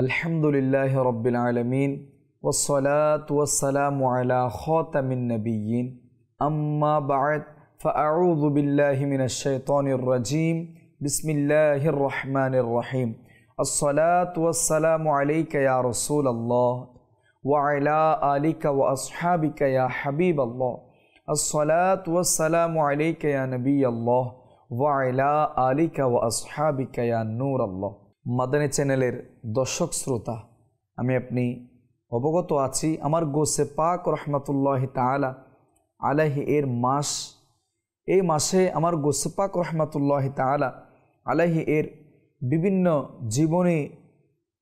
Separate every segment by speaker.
Speaker 1: আলহামদুলিল্লাহি রাব্বিল আলামিন ওয়াসসালাতু ওয়াসসালামু আলা খাতামিন নাবিয়্যিন আম্মা বা'দ ফাআউযু বিল্লাহি মিনাশ শাইতানির রাজীম বিসমিল্লাহির রহমানির রহিম আসসালাতু ওয়াসসালামু আলাইকা ইয়া রাসূলাল্লাহ ওয়া আলা আলিকা ওয়া আসহাবিকা ইয়া হাবিবাল্লাহ আসসালাতু ওয়াসসালামু আলাইকা ইয়া নবিয়াল্লাহ ওয়া আলা আলিকা ওয়া আসহাবিকা ইয়া নূরাল্লাহ। মাদানী চ্যানেলের দর্শক শ্রোতা, আমি আপনি অবগত আছি আমার গোসে পাক রহমতুল্লাহ তাআলা আলাইহি এর মাস। এই মাসে আমার গোসে পাক রহমতুল্লাহ তাআলা আলাইহি এর বিভিন্ন জীবনী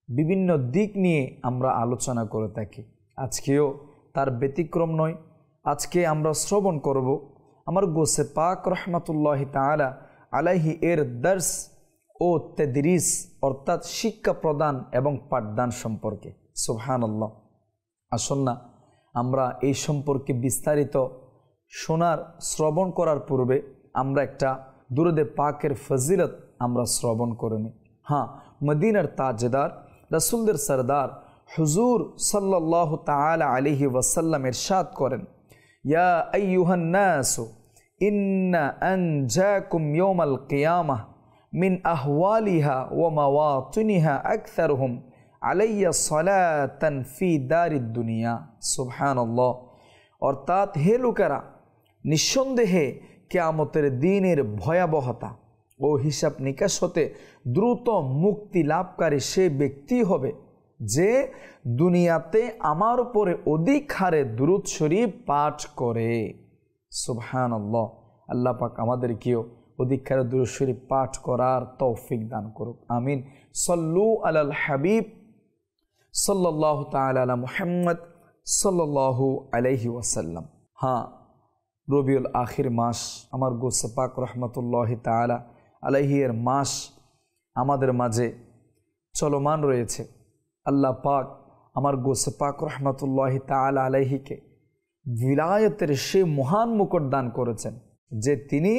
Speaker 1: বিভিন্ন দিক নিয়ে আমরা আলোচনা করে থাকি। আজকেও তার ব্যতিক্রম নয়। আজকে আমরা শ্রবণ করব আমার গোসে পাক রহমতুল্লাহ তাআলা আলাইহি এর দর্স ও তাদরিস অর্থাৎ শিক্ষা প্রদান এবং পাঠদান সম্পর্কে। সুবহানাল্লাহ। আসুন না আমরা এই সম্পর্কে বিস্তারিত শোনার শ্রবণ করার পূর্বে আমরা একটা দুরুদে পাকের ফজিলত আমরা শ্রবণ করে নিই। হ্যাঁ, মদিনার তাজদার রাসূলদের সরদার হুজুর সাল্লাল্লাহু তাআলা আলাইহি ওয়াসাল্লাম ইরশাদ করেন, ইয়া আইয়ুহান নাসু ইন্না আনজাকুম ইয়াউমাল কিয়ামাহ মিন আহওয়ালিহা ওয়া মাওয়াতিনিহা আকসারুহুম আলাইয়া সালাতান ফি দারিদ দুনিয়া। সুবহানাল্লাহ। অর্থাৎ হে লোকেরা, নিঃসন্দেহে কিয়ামতের দিনের ভয়াবহতা ও হিসাব নিকাশ হতে দ্রুত মুক্তি লাভকারী সে ব্যক্তি হবে যে দুনিয়াতে আমার উপরে অধিক হারে দুরূদ শরীফ পাঠ করে। সুবহানাল্লাহ। আল্লাহ পাক আমাদেরকেও অধিক হারে দুরূদ শরীফ পাঠ করার তৌফিক দান করুক, আমিন। সল্লু আলাল হাবিব সাল্লাল্লাহু তাআলা আলা মুহাম্মদ সাল্লাল্লাহু আলাইহি ওয়াসাল্লাম। হ্যাঁ, রবিউল আখির মাস, আমার গোসে পাক রহমতুল্লাহ তাআলা আলাইহি এর মাস আমাদের মাঝে চলমান রয়েছে। আল্লাহ পাক আমার গোসে পাক রহমতুল্লাহ তাআলা আলাইহিকে ভিলায়তের সে মহান মুকুট দান করেছেন যে তিনি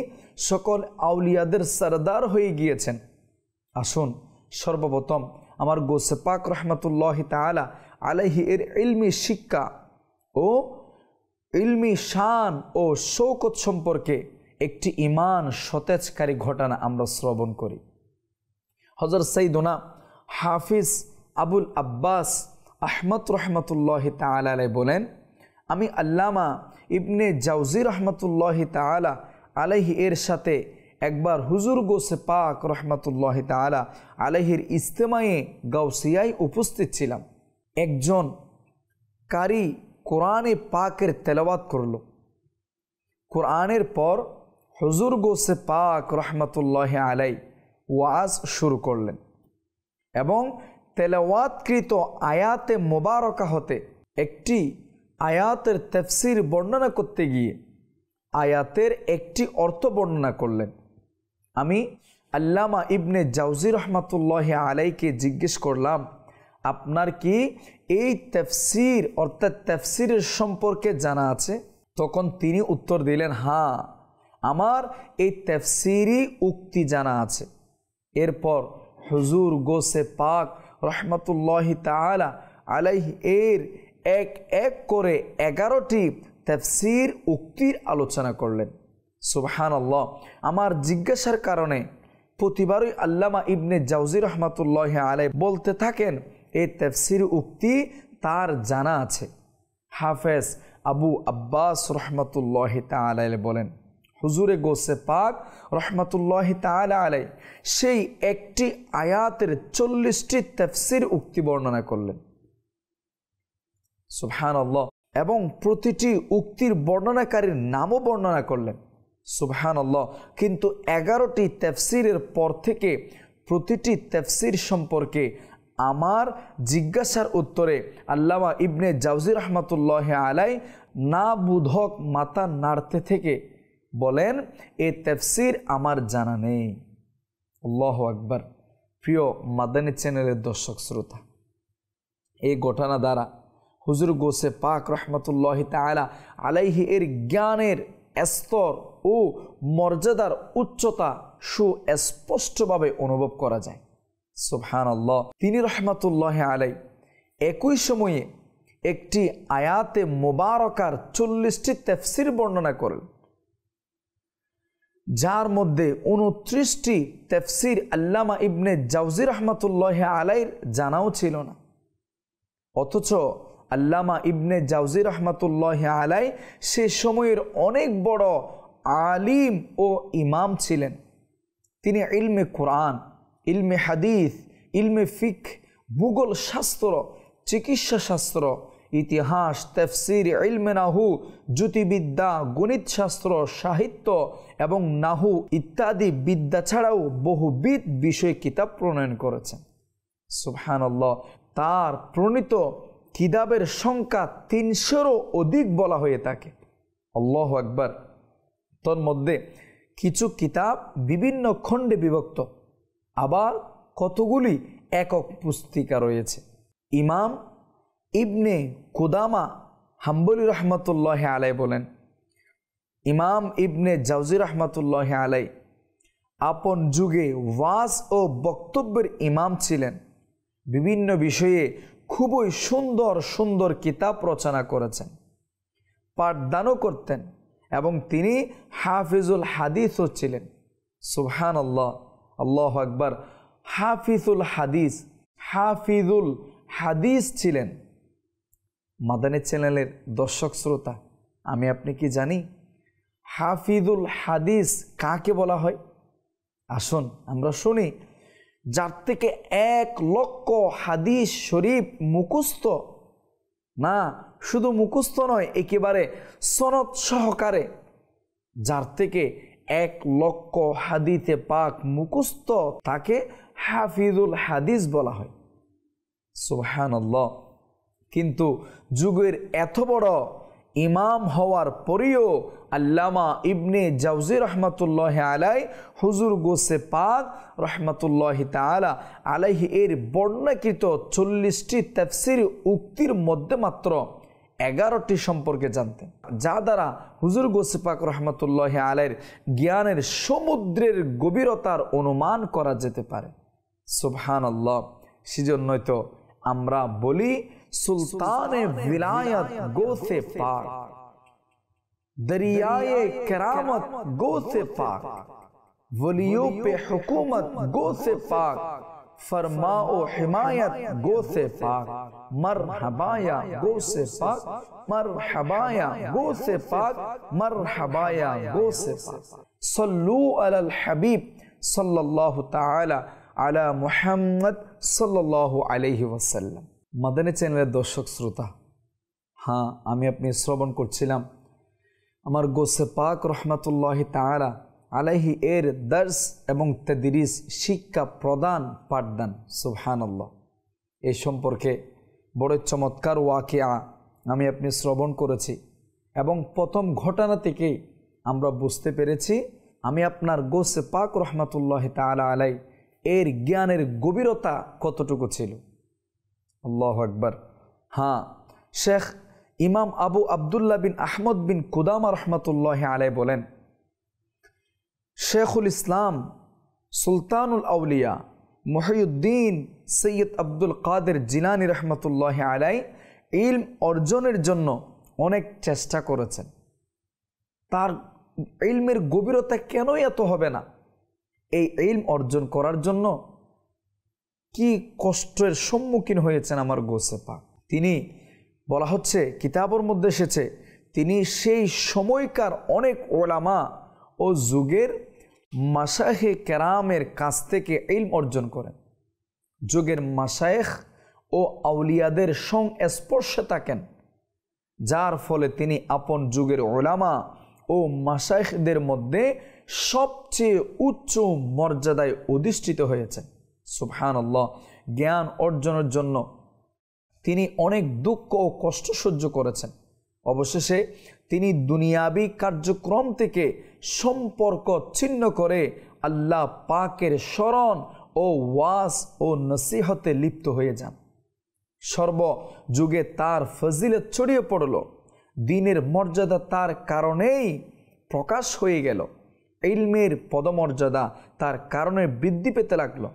Speaker 1: সকল আউলিয়াদের সরদার হয়ে গিয়েছেন। আসুন সর্বপ্রথম আমার গোসে পাক রহমতুল্লাহ তাআলা আলাইহি এর ইলমি শিক্ষা ও ইলমি শান ও শৌকত সম্পর্কে একটি ঈমান সতেজকারী ঘটনা আমরা শ্রবণ করি। হযরত সাইয়্যিদুনা হাফিজ আবুল আব্বাস আহমদ রহমতুল্লাহ তাআলা আলাইহি বলেন, আমি আল্লামা ইবনে জাওজি রহমতুল্লাহ তাআলা আলাইহি এর সাথে একবার হুজুর গোসে পাক রহমতুল্লাহ তাআলা আলাইহির ইজতেমায়ে গাউসিয়ায় উপস্থিত ছিলাম। একজন কারি কোরআনে পাকের তেলাওয়াত করল। কোরআনের পর হুজুর গোসে পাক রহমতুল্লাহ আলাইহি ওয়াজ শুরু করলেন এবং তেলাওয়াতকৃত আয়াতে মোবারকা হতে একটি আয়াতের তাফসীর বর্ণনা করতে গিয়ে আয়াতের একটি অর্থ বর্ণনা করলেন। আমি আল্লামা ইবনে জাওজি রহমতুল্লাহ আলাইকে জিজ্ঞেস করলাম, আপনার কি এই তাফসীর অর্থাৎ তাফসীরের সম্পর্কে জানা আছে? তখন তিনি উত্তর দিলেন, হ্যাঁ, আমার এই তাফসীরি উক্তি জানা আছে। এরপর হুজুর গোসে পাক রহমতুল্লাহ তাআলা আলাইহি এর এক এক করে 11টি তাফসীর উক্তির আলোচনা করলেন। সুবহানাল্লাহ। আমার জিজ্ঞাসার কারণে প্রতিবারই আল্লামা ইবনে জাওজি রহমতুল্লাহ আলাইহি বলতে থাকেন এই তাফসীর উক্তি তার জানা আছে। হাফেজ আবু আব্বাস রহমতুল্লাহ তাআলা আলাইহি বলেন, হুজুরে গোসে পাক রহমতুল্লাহ তাআলা আলাইহি সেই একটি আয়াতের 40টি তাফসীর উক্তি বর্ণনা করলেন। সুবহানাল্লাহ। এবং প্রতিটি উক্তির বর্ণনাকারীর নামও বর্ণনা করলেন। সুবহানাল্লাহ। কিন্তু 11টি তাফসীরের পর থেকে প্রতিটি তাফসীর সম্পর্কে আমার জিজ্ঞাসার উত্তরে আল্লামা ইবনে জাওজি রহমতুল্লাহ আলাইহি না বুধক মাথা নাড়তে থেকে বলেন, এই তাফসীর আমার জানা নেই। আল্লাহু আকবার। প্রিয় মাদানী চ্যানেলের দর্শক শ্রোতা, এই ঘটনা দ্বারা হুজুর গোসে পাক রহমতুল্লাহ তাআলা আলাইহি এর জ্ঞানের স্তর ও মর্যাদার উচ্চতা সুস্পষ্টভাবে অনুভব করা যায়। সুবহানাল্লাহ। তিনি রহমাতুল্লাহি আলাইহি একই সময়ে একটি আয়াতে মুবারকার 40টি তাফসীর বর্ণনা করেন, যার মধ্যে 29টি তাফসীর আল্লামা ইবনে জাওজি রহমাতুল্লাহি আলাইহির জানাও ছিল না। অথচ আল্লামা ইবনে জাওজি রহমাতুল্লাহি আলাইহি সে সময়ের অনেক বড় আলিম ও ইমাম ছিলেন। তিনি ইলমে কোরআন, ইলমে হাদিস, ইলমে ফিকহ, ভূগোল শাস্ত্র, চিকিৎসা শাস্ত্র, ইতিহাস, তাফসীর, ইলমে নাহু, জ্যোতির্বিদ্যা, গণিত শাস্ত্র, সাহিত্য এবং নাহু ইত্যাদি বিদ্যা ছাড়াও বহুবিধ বিষয়ে কিতাব প্রণয়ন করেছেন। সুবহানাল্লাহ। তার প্রণীত কিতাবের সংখ্যা 300-এরও অধিক বলা হয়ে থাকে। আল্লাহু আকবার। তোর মধ্যে কিছু কিতাব বিভিন্ন খণ্ডে বিভক্ত, আবার কতগুলি একক পুস্তিকা রয়েছে। ইমাম ইবনে কুদামা হাম্বলি রহমতুল্লাহ আলাই বলেন, ইমাম ইবনে জাওজি রহমতুল্লাহ আলাই আপন যুগে ওয়াজ ও বক্তব্যের ইমাম ছিলেন। বিভিন্ন বিষয়ে খুবই সুন্দর সুন্দর কিতাব রচনা করেছেন, পাঠদানও করতেন এবং তিনি হাফিজুল হাদিসও ছিলেন। সুবহানাল্লাহ, আল্লাহু আকবার। হাফিজুল হাদিস, হাফিজুল হাদিস ছিলেন। মাদানী চ্যানেলের দর্শক শ্রোতা, আমি আপনি কি জানি হাফিজুল হাদিস কাকে বলা হয়? আসুন আমরা শুনি। যার থেকে 1 লক্ষ হাদিস শরীফ মুখস্থ, না শুধু মুখস্থ নয়, একেবারে সনদ সহকারে যার থেকে 1 লক্ষ হাদিসে পাক মুখস্থ, তাকে হাফিজুল হাদিস বলা হয়। সুবহানাল্লাহ। কিন্তু যুগের এত বড় ইমাম হওয়ার পরেও আল্লামা ইবনে জাওজি রহমতুল্লাহ আলাই হুজুর গোসে পাক রহমতুল্লাহ তাআলা আলাইহি এর বর্ণনাকৃত 40টি তাফসীর উক্তির মধ্যে মাত্র 11টি সম্পর্কে জানতেন, যা দ্বারা হুজুর গোসে পাক রহমতুল্লাহ আলাইহির জ্ঞানের সমুদ্রের গভীরতার অনুমান করা যেতে পারে। সুবহানাল্লাহ। সেজন্যই তো আমরা বলি সুলতানে विलायत गोसे पाक, दरियाए करामत गोसे पाक, वलियों पे हुकूमत गोसे पाक, फरमाओ हिमायत गोसे पाक, मरहबाया गोसे पाक, मरहबाया गोसे पाक, मरहबाया गोसे पाक। सल्लू अलल हबीब सल्लल्लाहु ताला আলা মুহাম্মদ সাল্লাল্লাহু আলাইহি ওয়াসাল্লাম। মাদানী চ্যানেলের দর্শক শ্রোতা, হ্যাঁ আমি আপনি শ্রবণ করছিলাম আমার গোসে পাক রহমতুল্লাহ তাআলা আলাইহি এর দর্স এবং তাদরিস, শিক্ষা প্রদান, পাঠদান। সুবহানাল্লাহ। এই সম্পর্কে বড় চমৎকার ওয়াকিয়া আমি আপনি শ্রবণ করেছি এবং প্রথম ঘটনা থেকেই আমরা বুঝতে পেরেছি আমি আপনার গোসে পাক রহমতুল্লাহ তাআলা আলাইহি এর জ্ঞানের গভীরতা কতটুকু ছিল। আল্লাহু আকবার। হ্যাঁ, শেখ ইমাম আবু আবদুল্লাহ বিন আহমদ বিন কুদামা রহমতুল্লাহ আলাই বলেন, শেখুল ইসলাম সুলতানুল আউলিয়া মুহিউদ্দিন সৈয়দ আব্দুল কাদের জিলানী রহমতুল্লাহ আলাই ইলম অর্জনের জন্য অনেক চেষ্টা করেছেন। তার ইলমের গভীরতা কেনই এত হবে না? এই ইলম অর্জন করার জন্য কি কষ্টের সম্মুখীন হয়েছেন আমার গোসে পাক। তিনি বলা হচ্ছে, কিতাবের মধ্যে এসেছে, তিনি সেই সময়কার অনেক ওলামা ও যুগের মাশায়েখে কেরামের কাছ থেকে ইলম অর্জন করেন। যুগের মাশায়েখ ও আউলিয়াদের সংস্পর্শে থাকেন, যার ফলে তিনি আপন যুগের ওলামা ও মাশায়েখদের মধ্যে সবচেয়ে উচ্চ মর্যাদায় অধিষ্ঠিত হয়েছেন। সুবহানাল্লাহ। জ্ঞান অর্জনের জন্য তিনি অনেক দুঃখ ও কষ্ট সহ্য করেছেন। অবশেষে তিনি দুনিয়াবি কার্যক্রম থেকে সম্পর্ক ছিন্ন করে আল্লাহ পাকের শরণ ও ওয়াজ ও নসিহতে লিপ্ত হয়ে যান। সর্বযুগে তার ফজিলত ছড়িয়ে পড়ল, দ্বীনের মর্যাদা তার কারণেই প্রকাশ হয়ে গেল, ইলমের পদমর্যাদা তার কারণে বৃদ্ধি পেতে লাগলো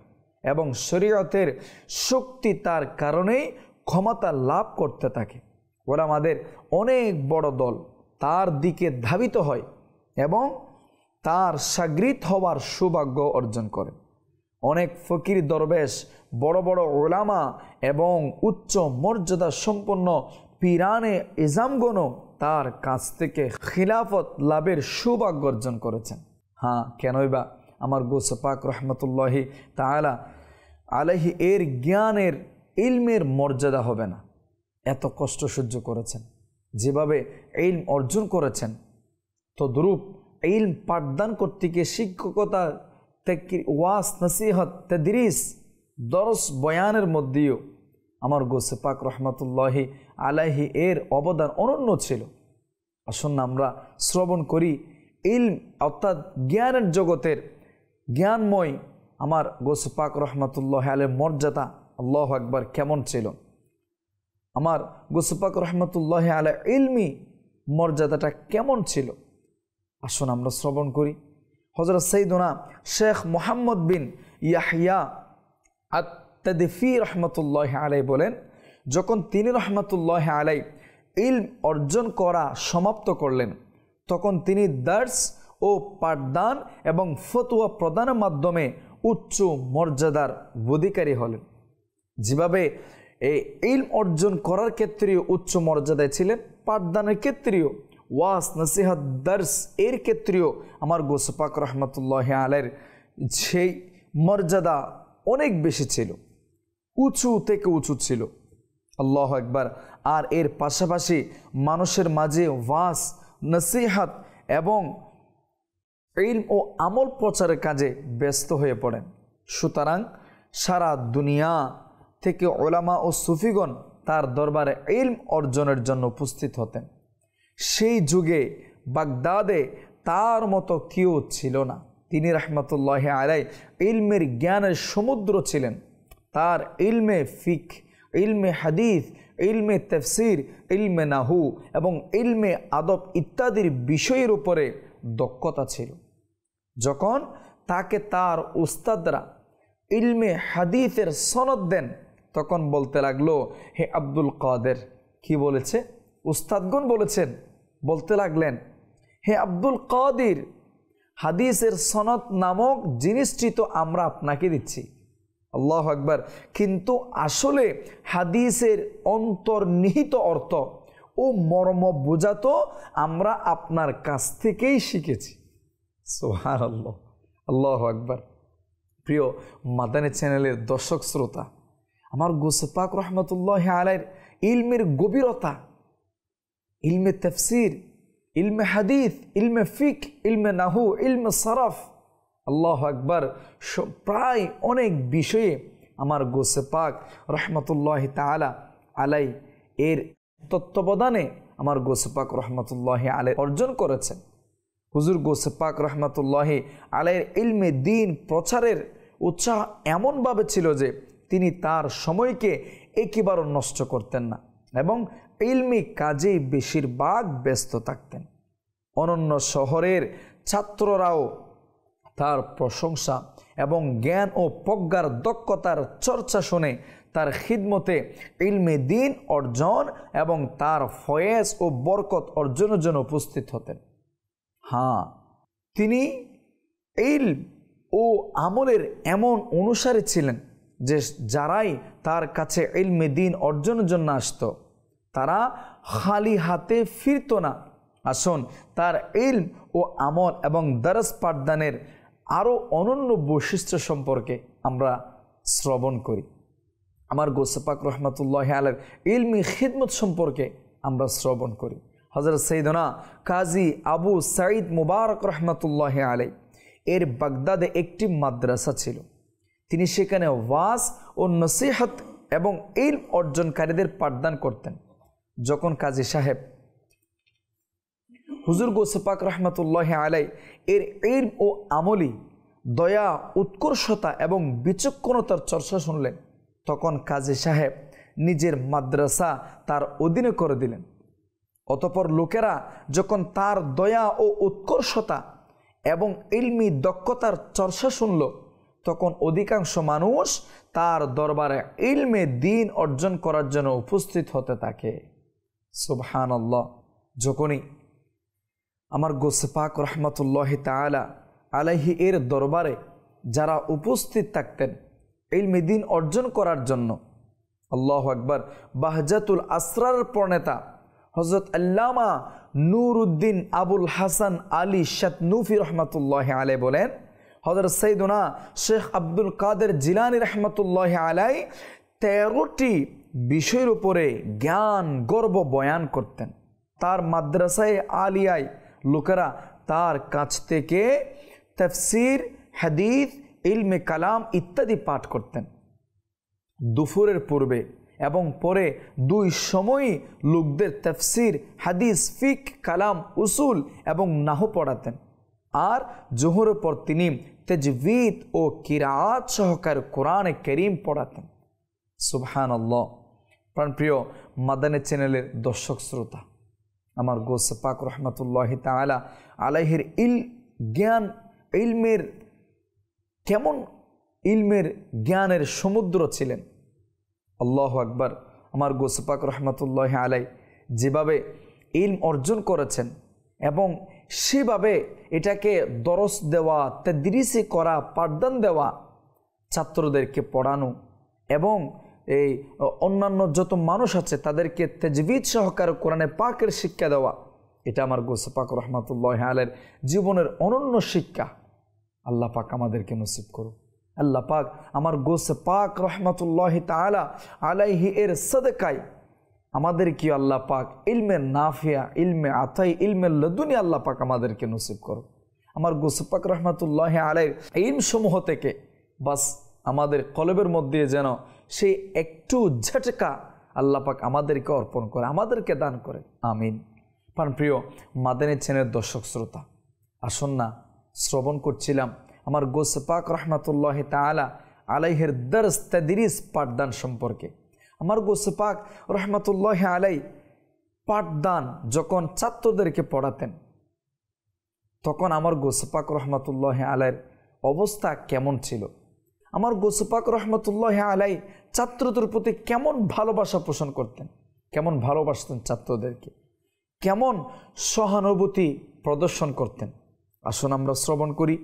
Speaker 1: এবং শরীয়তের শক্তি তার কারণেই ক্ষমতা লাভ করতে থাকে। ওলামাদের অনেক বড় দল তার দিকে ধাবিত হয় এবং তার শাগরিদ হওয়ার সৌভাগ্য অর্জন করে। অনেক ফকির দরবেশ, বড় বড় ওলামা এবং উচ্চ মর্যাদা সম্পন্ন পীরানে ইজামগণও তার কাছ থেকে খিলাফত লাভের সৌভাগ্য অর্জন করেছেন। হ্যাঁ, কেনই বা আমার গৌসে পাক রহমতুল্লাহি তাআলা আলাইহি এর জ্ঞানের ইলমের মর্যাদা হবে না? এত কষ্ট সহ্য করেছেন, যেভাবে ইলম অর্জন করেছেন, তদ্রূপ ইলম পাঠদান করতে গিয়ে শিক্ষকতা, ওয়াজ, নসিহত, তাদরিস, দরস, বয়ানের মধ্যেও আমার গৌসে পাক রহমতুল্লাহি আলাইহি এর অবদান অনন্য ছিল। আসুন আমরা শ্রবণ করি ইলম অর্থাৎ জ্ঞানের জগতের জ্ঞানময় আমার গৌসে পাক রহমতুল্লাহি আলাইহির মর্যাদা আল্লাহু আকবার কেমন ছিল। আমার গৌসে পাক রহমতুল্লাহি আলাইহি ইলমি মর্যাদাটা কেমন ছিল, আসুন আমরা শ্রবণ করি। হযরত সাইয়্যিদুনা শেখ মুহাম্মদ বিন ইয়াহইয়া আত-তাদফি রহমতুল্লাহি আলাইহি বলেন, যখন তিনি রহমতুল্লাহি আলাইহি ইলম অর্জন করা সমাপ্ত করলেন, তখন তিনি দার্স ও পাঠদান এবং ফতোয়া প্রদানের মাধ্যমে উচ্চ মর্যাদার অধিকারী হলেন। যেভাবে এই ইলম অর্জন করার ক্ষেত্রেও উচ্চ মর্যাদায় ছিলেন, পাঠদানের ক্ষেত্রেও, ওয়াজ, নসিহত, দার্স এর ক্ষেত্রেও আমার গৌসে পাক রহমতুল্লাহি আলাইহির সেই মর্যাদা অনেক বেশি ছিল, উঁচু থেকে উঁচু ছিল। আল্লাহু আকবার। আর এর পাশাপাশি মানুষের মাঝে ওয়াজ, নসিহত এবং ইলম ও আমল প্রচারের কাজে ব্যস্ত হয়ে পড়েন। সুতরাং সারা দুনিয়া থেকে ওলামা ও সুফিগণ তার দরবারে ইলম অর্জনের জন্য উপস্থিত হতেন। সেই যুগে বাগদাদে তার মতো কেউ ছিল না। তিনি রহমতুল্লাহি আলাইহি ইলমের জ্ঞানের সমুদ্র ছিলেন। তার ইলমে ফিক, ইলমে হাদিস, ইলমে তাফসীর, ইলমে নাহু এবং ইলমে আদব ইত্যাদির বিষয়ের উপরে দক্ষতা ছিল। যখন তাকে তার উস্তাদরা ইলমে হাদিসের সনদ দেন, তখন বলতে লাগলো, হে আব্দুল কাদের। কি বলেছে? উস্তাদগণ বলেছেন, বলতে লাগলেন, হে আব্দুল কাদির, হাদিসের সনদ নামক জিনিসটি তো আমরা আপনাকে দিচ্ছি। আল্লাহু আকবার। কিন্তু আসলে হাদিসের অন্তর্নিহিত অর্থ ও মর্ম বোঝা তো আমরা আপনার কাছ থেকেই শিখেছি। সুবহানাল্লাহ, আল্লাহু আকবার। প্রিয় মাদানী চ্যানেলের দর্শক শ্রোতা, আমার গৌসে পাক রহমতুল্লাহি আলাইহির ইলমের গভীরতা, ইলমে তাফসীর, ইলমে হাদিস, ইলমে ফিক, ইলমে নাহু, ইলমে সরফ, আল্লাহু আকবার, প্রায় অনেক বিষয়ে আমার গৌসে পাক রহমতুল্লাহি তাআলা আলাইহি এর তত্ত্বাবধানে আমার গৌসে পাক রহমতুল্লাহি আলাইহি অর্জন করেছেন। হুজুর গৌসে পাক রহমতুল্লাহি আলাইহির ইলমে দ্বীন প্রচারের উৎসাহ এমনভাবে ছিল যে তিনি তার সময়কে একেবারে নষ্ট করতেন না এবং ইলমি কাজেই বেশিরভাগ ব্যস্ত থাকতেন। অনন্য শহরের ছাত্ররাও তার প্রশংসা এবং জ্ঞান ও প্রজ্ঞার দক্ষতার চর্চা শুনে তার খিদমতে ইলমে দ্বীন অর্জন এবং তার ফয়েজ ও বরকত অর্জনের জন্য উপস্থিত হতেন। হ্যাঁ, তিনি ইলম ও আমলের এমন অনুসারী ছিলেন যে যারাই তার কাছে ইলমে দ্বীন অর্জনের জন্য আসতো, তারা খালি হাতে ফিরত না। আসুন তার ইলম ও আমল এবং দরস পাঠদানের আরও অনন্য বৈশিষ্ট্য সম্পর্কে আমরা শ্রবণ করি। আমার গৌসে পাক রহমতুল্লাহি আলাইহির ইলমি খিদমত সম্পর্কে আমরা শ্রবণ করি। হযরত সাইয়্যিদুনা কাজী আবু সাঈদ মুবারক রহমতুল্লাহি আলাইহি এর বাগদাদে একটি মাদ্রাসা ছিল। তিনি সেখানে ওয়াজ ও নসিহত এবং ইলম অর্জনকারীদের পাঠদান করতেন। যখন কাজী সাহেব হুজুর গৌসে পাক রহমতুল্লাহি আলাইহি এর ইলম ও আমলি, দয়া, উৎকর্ষতা এবং বিচক্ষণতার চর্চা শুনলেন, তখন কাজী সাহেব নিজের মাদ্রাসা তার অধীনে করে দিলেন। অতঃপর লোকেরা যখন তার দয়া ও উৎকর্ষতা এবং ইলমি দক্ষতার চর্চা শুনল, তখন অধিকাংশ মানুষ তার দরবারে ইলমে দ্বীন অর্জন করার জন্য উপস্থিত হতে থাকে। সুবহানাল্লাহ। যখনই আমার গোসে পাক রহমতুল্লাহি তাআলা আলাইহি এর দরবারে যারা উপস্থিত থাকতেন ইলমে দ্বীন অর্জন করার জন্য, আল্লাহু আকবার, বাহজাতুল আসরার প্রণেতা হযরত আল্লামা নুরউদ্দিন আবুল হাসান আলী শাতনুফি রহমতুল্লাহি আলাইহি বলেন, হযরত সাইয়্যিদুনা শেখ আব্দুল কাদের জিলানী রহমতুল্লাহি আলাইহি 13টি বিষয়ের উপরে জ্ঞান গর্ব বয়ান করতেন। তার মাদ্রাসায় আলিয়ায় লোকেরা তার কাছ থেকে তাফসীর, হাদিস, ইলমে কালাম ইত্যাদি পাঠ করতেন। দুপুরের পূর্বে এবং পরে দুই সময়ই লোকদের তাফসীর, হাদিস, ফিক, কালাম, উসুল এবং নাহু পড়াতেন। আর জোহরের পর তিনি তাজবিদ ও কিরাআত সহকারে কোরআনে কারীম পড়াতেন। সুবহানাল্লাহ। প্রাণপ্রিয় মাদানী চ্যানেলের দর্শক শ্রোতা, আমার গোসে পাক রহমতুল্লাহি তাআলা আলাইহির জ্ঞান, ইলমের জ্ঞানের সমুদ্র ছিলেন। আল্লাহু আকবার। আমার গোসে পাক রহমতুল্লাহি আলাইহি যেভাবে ইলম অর্জন করেছেন এবং সেভাবে এটাকে দরস দেওয়া, তাদরিসি করা, পাঠদান দেওয়া, ছাত্রদেরকে পড়ানো এবং এই অন্যান্য যত মানুষ আছে তাদেরকে তাজবিদ সহকারে কোরআনে পাকের শিক্ষা দেওয়া, এটা আমার গোসে পাক রহমতুল্লাহি আলাইহির জীবনের অনন্য শিক্ষা। আল্লাহ পাক আমাদেরকে নসিব করুন। আল্লাহ পাক আমার গোসে পাক রহমতুল্লাহি তাআলা আলাইহি এর সাদকায় আমাদেরকে আল্লাহ পাক ইলমে নাফিয়া, ইলমে আতাই, ইলমে লদুনি আল্লাহ পাক আমাদেরকে নসিব করুন। আমার গোসে পাক রহমতুল্লাহি আলাইহির ইলম সমূহ থেকে বাস আমাদের কলবের মধ্যে যেন সেই একটু ঝটকা আল্লাহ পাক আমাদেরকে অর্পণ করে, আমাদেরকে দান করে। আমিন। প্রিয় মাদানী চ্যানেলের দর্শক শ্রোতা, আসুন না শ্রবণ করছিলাম আমার গোসে পাক রহমতুল্লাহি তাআলা আলাইহির দরস, তাদরিস, পাঠদান সম্পর্কে। আমার গোসে পাক রহমতুল্লাহি আলাইহি পাঠদান যখন ছাত্রদেরকে পড়াতেন তখন আমার গোসে পাক রহমতুল্লাহি আলাইহির অবস্থা কেমন ছিল, আমার গোসে পাক রহমতুল্লাহি আলাইহি ছাত্রদের প্রতি কেমন ভালোবাসা পোষণ করতেন, কেমন ভালোবাসতেন ছাত্রদেরকে, কেমন সহানুভূতি প্রদর্শন করতেন। আসুন আমরা শ্রবণ করি।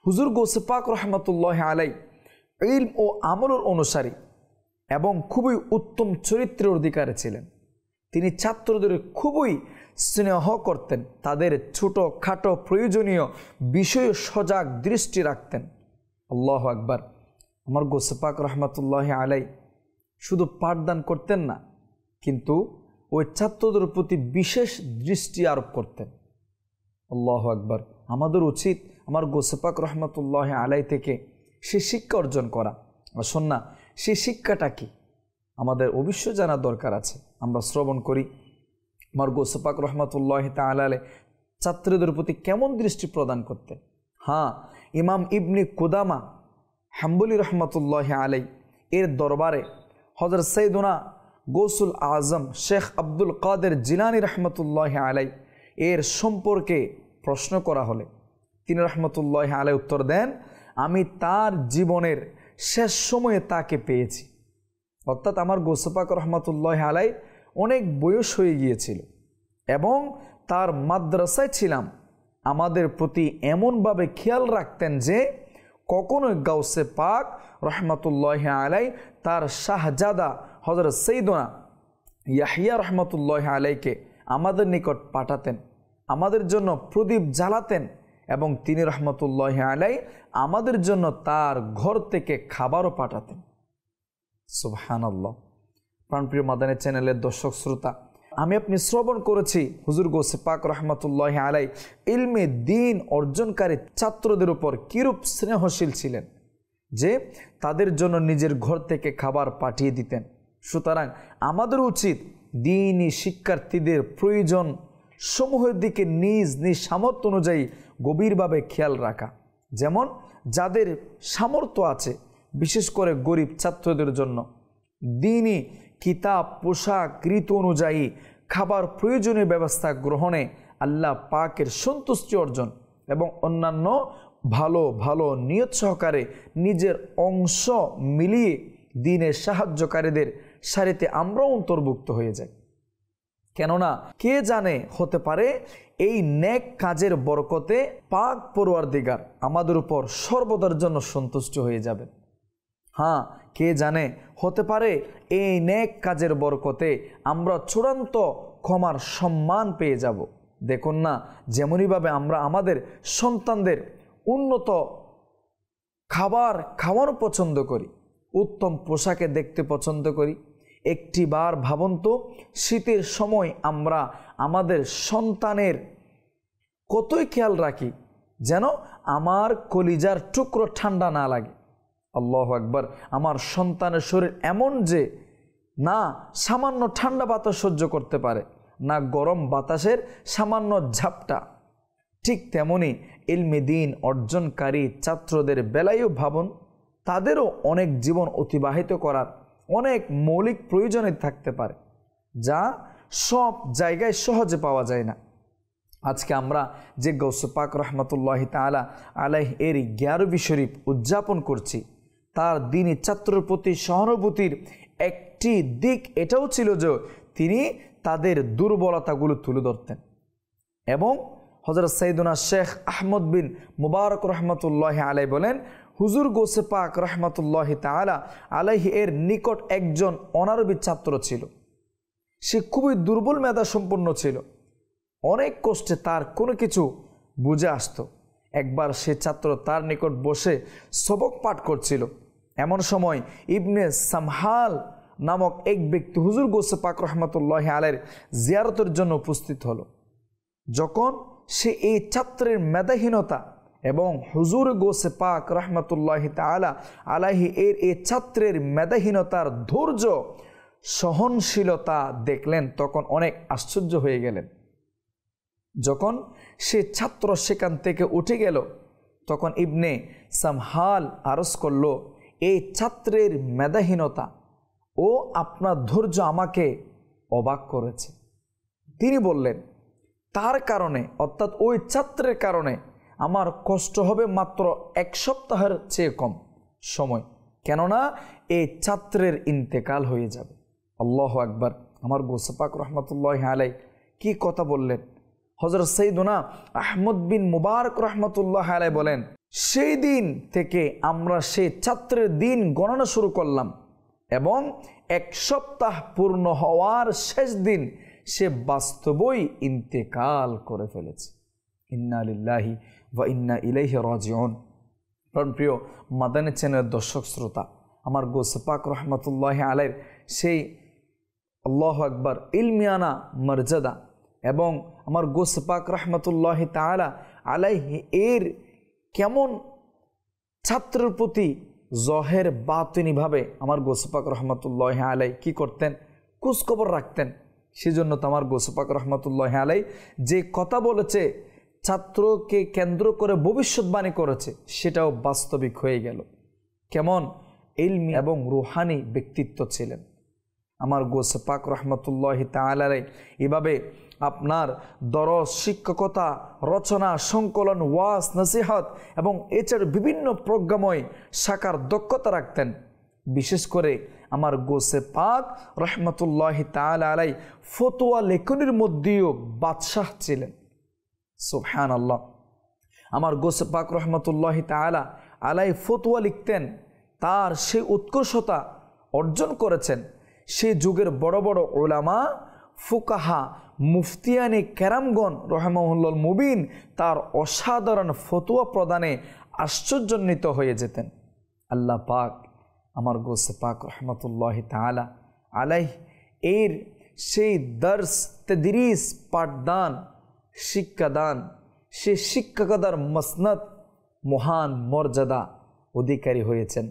Speaker 1: হুজুর গোসে পাক রহমতুল্লাহি আলাইহি ইলম ও আমলের অনুসারী এবং খুবই উত্তম চরিত্রের অধিকারী ছিলেন। তিনি ছাত্রদের খুবই স্নেহ করতেন, তাদের ছোট খাটো প্রয়োজনীয় বিষয়ে সজাগ দৃষ্টি রাখতেন। আল্লাহু আকবার। আমার গোসে পাক রহমতুল্লাহি আলাইহি শুধু পাঠদান করতেন না, কিন্তু ওই ছাত্রদের প্রতি বিশেষ দৃষ্টি আরোপ করতেন। আল্লাহু আকবার। আমাদের উচিত আমার গোসে পাক রহমতুল্লাহি আলাইহি থেকে সে শিক্ষা অর্জন করা। আসুন না সেই শিক্ষাটা কি আমাদের অবশ্যই জানা দরকার আছে। আমরা শ্রবণ করি আমার গোসে পাক রহমতুল্লাহি তাআলা আলাইহি ছাত্রদের প্রতি কেমন দৃষ্টি প্রদান করতেন। হ্যাঁ, ইমাম ইবনে কুদামা হাম্বলি রহমতুল্লাহি আলাইহি এর দরবারে হযরত সাইয়্যিদুনা গৌসুল আজম শেখ আব্দুল কাদের জিলানী রহমতুল্লাহি আলাইহি এর সম্পর্কে প্রশ্ন করা হলে তিনি রহমতুল্লাহি আলাইহি উত্তর দেন, আমি তার জীবনের শেষ সময়ে তাকে পেয়েছি। অর্থাৎ আমার গোসে পাক রহমতুল্লাহি আলাইহি অনেক বয়স হয়ে গিয়েছিল এবং তার মাদ্রাসায় ছিলাম। আমাদের প্রতি এমনভাবে খেয়াল রাখতেন যে কখনোই গাউসে পাক রহমতুল্লাহি আলাইহি তার শাহজাদা হযরত সাইয়্যিদুনা ইয়াহইয়া রহমতুল্লাহি আলাইহিকে আমাদের নিকট পাঠাতেন, আমাদের জন্য প্রদীপ জ্বালাতেন এবং তিনি রহমতুল্লাহি আলাইহি আমাদের জন্য তার ঘর থেকে খাবারও পাঠাতেন। সুবহানাল্লাহ। প্রাণপ্রিয় মাদানী চ্যানেলের দর্শক শ্রোতা, আমি আপনি শ্রবণ করেছি হুজুর গোসে পাক রহমতুল্লাহি আলাইহি ইলমে দ্বীন অর্জনকারী ছাত্রদের উপর কিরূপ স্নেহশীল ছিলেন যে তাদের জন্য নিজের ঘর থেকে খাবার পাঠিয়ে দিতেন। সুতরাং আমাদের উচিত দ্বীনি শিক্ষার্থীদের প্রয়োজন সমূহের দিকে নিজ নিজ সামর্থ্য অনুযায়ী গভীরভাবে খেয়াল রাখা। যেমন যাদের সামর্থ্য আছে, বিশেষ করে গরিব ছাত্রদের জন্য দ্বীনি কিতাব, পোশাক, ঋতু অনুযায়ী খাবার প্রয়োজনীয় ব্যবস্থা গ্রহণে আল্লাহ পাকের সন্তুষ্টি অর্জন এবং অন্যান্য ভালো ভালো নিয়ত সহকারে নিজের অংশ মিলিয়ে দ্বীনের সাহায্যকারীদের সারিতে আমরাও অন্তর্ভুক্ত হয়ে যাই। কেননা কে জানে, হতে পারে এই নেক কাজের বরকতে পাক পরওয়ারদিগার আমাদের উপর সর্বদার জন্য সন্তুষ্ট হয়ে যাবেন। হ্যাঁ, কে জানে, হতে পারে এই নেক কাজের বরকতে আমরা চূড়ান্ত ক্ষমার সম্মান পেয়ে যাব। দেখুন না, যেমনইভাবে আমরা আমাদের সন্তানদের উন্নত খাবার খাওয়ানো পছন্দ করি, উত্তম পোশাকে দেখতে পছন্দ করি, একটি বার ভাবুন তো শীতের সময় আমরা আমাদের সন্তানের কতই খেয়াল রাখি যেন আমার কলিজার টুকরো ঠান্ডা না লাগে। আল্লাহু আকবার। আমার সন্তানের শরীর এমন যে না সামান্য ঠান্ডা বাতাস সহ্য করতে পারে, না গরম বাতাসের সামান্য ঝাপটা। ঠিক তেমনি ইলমে দ্বীন অর্জনকারী ছাত্রদের বেলায়ও ভাবুন, তাদেরও অনেক জীবন অতিবাহিত করার অনেক মৌলিক প্রয়োজনে থাকতে পারে, যা সব জায়গায় সহজে পাওয়া যায় না। আজকে আমরা যে গৌসে পাক রহমতুল্লাহি তাআলা আলাইহি এর 11 শরীফ উদযাপন করছি, তার দ্বীনী ছাত্রের প্রতি সহানুভূতির একটি দিক এটাও ছিল যে তিনি তাদের দুর্বলতাগুলো তুলে ধরতেন। এবং হযরত সাইয়েদুনা শেখ আহমদ বিন মুবারক রহমতুল্লাহি আলাইহি বলেন, হুজুর গৌসে পাক রহমতুল্লাহি তাআলা আলাইহি এর নিকট একজন অনারবি ছাত্র ছিল। সে খুবই দুর্বল মেধা সম্পন্ন ছিল, অনেক কষ্টে তার কোনো কিছু বুঝে আসতো। একবার সে ছাত্র তার নিকট বসে সবক পাঠ করছিল। এমন সময় ইবনে সামহাল নামক এক ব্যক্তি হুজুর গৌসে পাক রহমতুল্লাহি আলাইহির জিয়ারতের জন্য উপস্থিত হলো। যখন সে এই ছাত্রের মেধাহীনতা এবং হুজুর গৌসে পাক রহমতুল্লাহি তাআলা আলাইহি এর এই ছাত্রের মেধাহীনতার ধৈর্য সহনশীলতা দেখলেন, তখন অনেক আশ্চর্য হয়ে গেলেন। যখন সে ছাত্র সেখান থেকে উঠে গেল, তখন ইবনে সামহাল আরজ করল, এই ছাত্রের মেধাহীনতা ও আপনার ধৈর্য আমাকে অবাক করেছে। তিনি বললেন, তার কারণে অর্থাৎ ওই ছাত্রের কারণে আমার কষ্ট হবে মাত্র 1 সপ্তাহের চেয়ে কম সময়, কেননা এই ছাত্রের ইন্তেকাল হয়ে যাবে। আল্লাহু আকবার। আমার গৌসে পাক রহমতুল্লাহি আলাইহি কি কথা বললেন। হযরত সাইয়েদুনা আহমদ বিন মুবারক রহমতুল্লাহি আলাইহি বলেন, সেই দিন থেকে আমরা সেই ছাত্রের দিন গণনা শুরু করলাম এবং 1 সপ্তাহ পূর্ণ হওয়ার শেষ দিন সে বাস্তবই ইন্তেকাল করে ফেলেছে। ইন্না লিল্লাহি ওয়া ইন্না ইলাইহি রাজিউন। প্রিয় মাদানী চ্যানেলের দর্শক শ্রোতা, আমার গৌসে পাক রহমতুল্লাহি আলাইহির সেই আল্লাহু আকবার ইলমিয়ানা মর্যাদা এবং আমার গৌসে পাক রহমতুল্লাহি তাআলা আলাইহি এর কেমন ছাত্রের প্রতি জহের বাতিনিভাবে আমার গৌসে পাক রহমতুল্লাহি আলাইহি কি করতেন, খোঁজখবর রাখতেন। সেজন্য তো আমার গৌসে পাক রহমতুল্লাহি আলাইহি যে কথা বলেছে, ছাত্রকে কেন্দ্র করে ভবিষ্যৎবাণী করেছে, সেটাও বাস্তবিক হয়ে গেল। কেমন ইলমি এবং রুহানি ব্যক্তিত্ব ছিলেন আমার গৌসে পাক রহমতুল্লাহি তাআলা আলাইহি। এভাবে আপনার দরস, শিক্ষকতা, রচনা, সংকলন, ওয়াজ, নসিহত এবং এছাড়া বিভিন্ন প্রজ্ঞাময় শাখার দক্ষতা রাখতেন। বিশেষ করে আমার গৌসে পাক রহমতুল্লাহি তাআলা আলাইহি ফতোয়া লেখনের মধ্যেও বাদশাহ ছিলেন। সুবহানাল্লাহ। আমার গৌসে পাক রহমতুল্লাহি তাআলা আলাইহি ফতোয়া লিখতেন, তার সেই উৎকর্ষতা অর্জন করেছেন সেই যুগের বড় বড় উলামা, ফুকাহা, মুফতিয়ানি কেরামগণ রহমাহুল্লাহ মুবিন তার অসাধারণ ফতোয়া প্রদানে আশ্চর্যান্বিত হয়ে যেতেন। আল্লাহ পাক আমার গৌসে পাক রহমতুল্লাহি তাআলা আলাইহি এর সেই দর্স, তাদরিস, পাঠদান, শিক্ষাদান, সে শিক্ষকতার মসনদ মহান মর্যাদা অধিকারী হয়েছেন।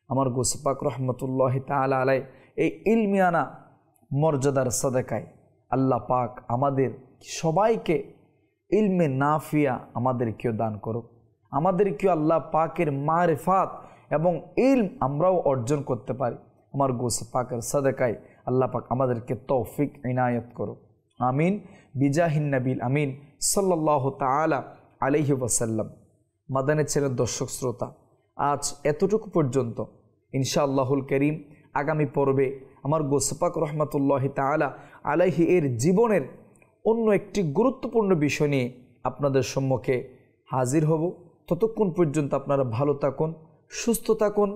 Speaker 1: আমার গৌসে পাক রহমতুল্লাহি তাআলা আলাইহি এই ইলমিয়ানা মর্যাদার সাদাকায় আল্লাহ পাক আমাদের সবাইকে ইলমে নাফিয়া আমাদেরকেও দান করুক। আমাদেরকেও আল্লাহ পাকের মারিফাত এবং ইলম আমরাও অর্জন করতে পারি। আমার গৌসে পাকের সাদাকায় আল্লাহ পাক আমাদেরকে তৌফিক ইনায়ত করুক। আমিন বিজাহিন নবীল আমিন সাল্লাল্লাহু তাআলা আলাইহি ওয়াসাল্লাম। মাদানী চ্যানেল দর্শক শ্রোতা, আজ এতটুকু পর্যন্ত। ইনশাআল্লাহুল করিম আগামী পর্বে আমার গোসপাক রহমতুল্লাহি তাআলা আলাইহি এর জীবনের অন্য একটি গুরুত্বপূর্ণ বিষয় নিয়ে আপনাদের সম্মুখে হাজির হব। ততক্ষণ পর্যন্ত আপনারা ভালো থাকুন, সুস্থ থাকুন,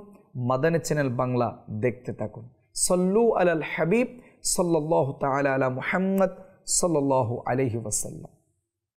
Speaker 1: মাদানী চ্যানেল বাংলা দেখতে থাকুন। সল্লু আলাল হাবিব সাল্লাল্লাহু তাআলা আলা মুহাম্মদ সাল্লাল্লাহু আলাইহি ওয়াসাল্লাম।